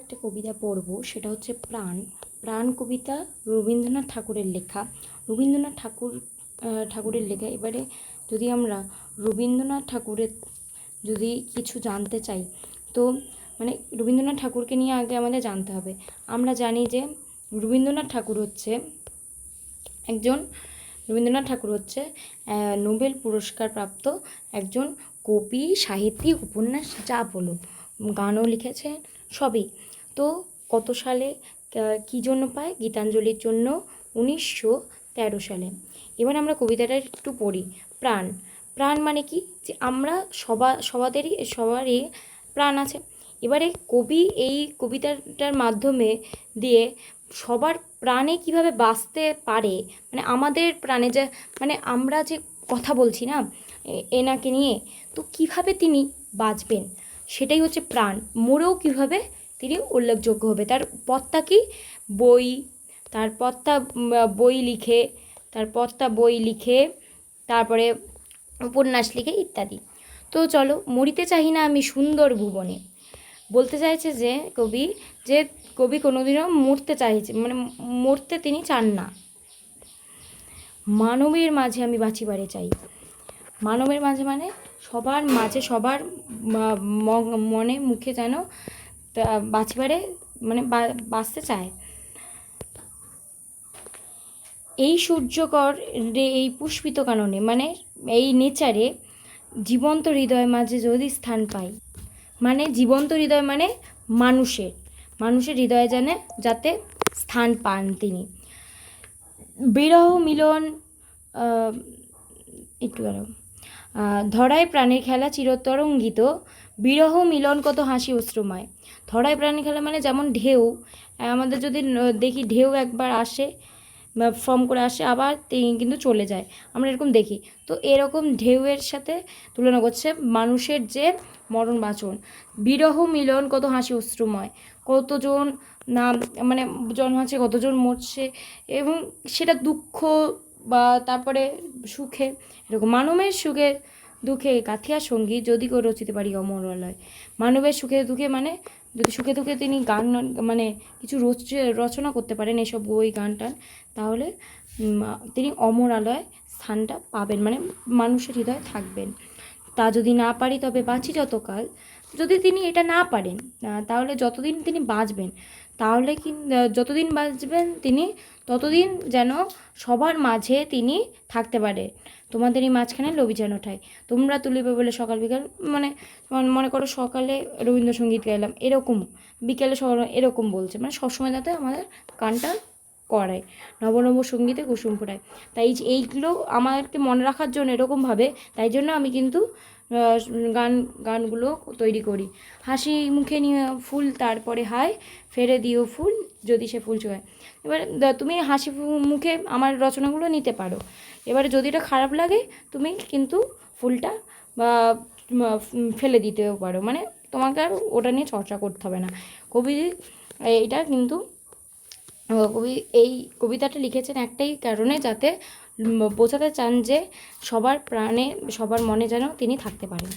একটা কবিতা পড়ব, সেটা হচ্ছে প্রাণ। প্রাণ কবিতা রবীন্দ্রনাথ ঠাকুরের লেখা। রবীন্দ্রনাথ ঠাকুরের লেখা। এবারে যদি আমরা রবীন্দ্রনাথ ঠাকুরের যদি কিছু জানতে চাই, তো মানে রবীন্দ্রনাথ ঠাকুরকে নিয়ে আগে আমাদের জানতে হবে। আমরা জানি যে রবীন্দ্রনাথ ঠাকুর হচ্ছে একজন রবীন্দ্রনাথ ঠাকুর হচ্ছে নোবেল পুরস্কার প্রাপ্ত একজন কবি, সাহিত্যিক, উপন্যাস যা বলুন, গানও লিখেছেন, সবই। তো কত সালে কী জন্য পায়? গীতাঞ্জলির জন্য 1913 সালে। এবার আমরা কবিতাটা একটু পড়ি। প্রাণ। প্রাণ মানে কি? যে আমরা সবারই প্রাণ আছে। এবারে কবি এই কবিতাটার মাধ্যমে দিয়ে সবার প্রাণে কিভাবে বাঁচতে পারে, মানে আমাদের প্রাণে যে, মানে আমরা যে কথা বলছি না এনাকে নিয়ে, তো কিভাবে তিনি বাঁচবেন সেটাই হচ্ছে প্রাণ। মরেও কিভাবে তিনি উল্লেখযোগ্য হবে, তার পথটা কি? বই, তার পথটা বই লিখে তারপরে উপন্যাস লিখে ইত্যাদি। তো চলো, মরিতে চাহি না আমি সুন্দর ভুবনে। বলতে চাইছে যে কবি কোনোদিনও মরতে তিনি চান না। মানবের মাঝে আমি বাঁচিবারে চাই। মানবের মাঝে মানে সবার মাঝে, সবার মনে মুখে যেন বাঁচিবারে মানে বাঁচতে চায়। এই সূর্যকর রে এই পুষ্পিত কাননে, মানে এই নেচারে জীবন্ত হৃদয় মাঝে যদি স্থান পাই, মানে জীবন্ত হৃদয় মানে মানুষের হৃদয়ে যাতে স্থান পান তিনি। বিরহ মিলন ধরায় প্রাণের খেলা চিরতরঙ্গিত, বিরহ মিলন কত হাসি অশ্রুময়। ধরায় প্রাণের খেলা মানে যেমন ঢেউ, আমাদের যদি দেখি ঢেউ একবার আসে বা ফর্ম করে আসে, আবার কিন্তু চলে যায়, আমরা এরকম দেখি। তো এরকম ঢেউয়ের সাথে তুলনা করছে মানুষের যে মরণ বাঁচন। বিরহ মিলন কত হাসি অশ্রুময়, কতজন না মানে জন্ম আছে, কতজন মরছে, এবং সেটা দুঃখ বা তারপরে সুখে, এরকম মানবের সুখে দুঃখে কাথিয়া সঙ্গী যদি কেউ রচিতে পারি অমরালয়। মানবের সুখে দুঃখে মানে যদি সুখে দুঃখে তিনি গান মানে কিছু রচনা করতে পারেন, এসব বই গান টান, তাহলে তিনি অমরালয় স্থানটা পাবেন, মানে মানুষের হৃদয়ে থাকবেন। তা যদি না পারি তবে বাঁচি যতকাল। যদি তিনি এটা না পারেন, তাহলে যতদিন তিনি বাঁচবেন, তাহলে যতদিন বাঁচবেন তিনি, ততদিন যেন সবার মাঝে তিনি থাকতে পারে। তোমাদেরই মাঝখানে লোভী যেন ঠাই, তোমরা তুলিবে বলে সকাল বিকাল, মানে মনে করো সকালে রবীন্দ্রসঙ্গীত গাইলাম, এরকম বিকেলে এরকম বলছে, মানে সবসময় যাতে আমাদের গানটা করায়, নব নব সঙ্গীতে কুসুম ফোটায়। তাই এইগুলো আমাদেরকে মনে রাখার জন্য এরকমভাবে, তাই জন্য আমি কিন্তু গানগুলো তৈরি করি। হাসি মুখে নিয়ে ফুল তারপরে হায়, ফেরে দিও ফুল যদি সে ফুল চোখায়। এবার তুমি হাসি মুখে আমার রচনাগুলো নিতে পারো। এবারে যদি এটা খারাপ লাগে, তুমি কিন্তু ফুলটা বা ফেলে দিতেও পারো, মানে তোমাকে আর ওটা নিয়ে চর্চা করতে হবে না। এইটা কিন্তু কবি এই কবিতাটা লিখেছেন একটাই কারণে, যাতে বোঝাতে চান যে সবার প্রাণে, সবার মনে যেন তিনি থাকতে পারেন।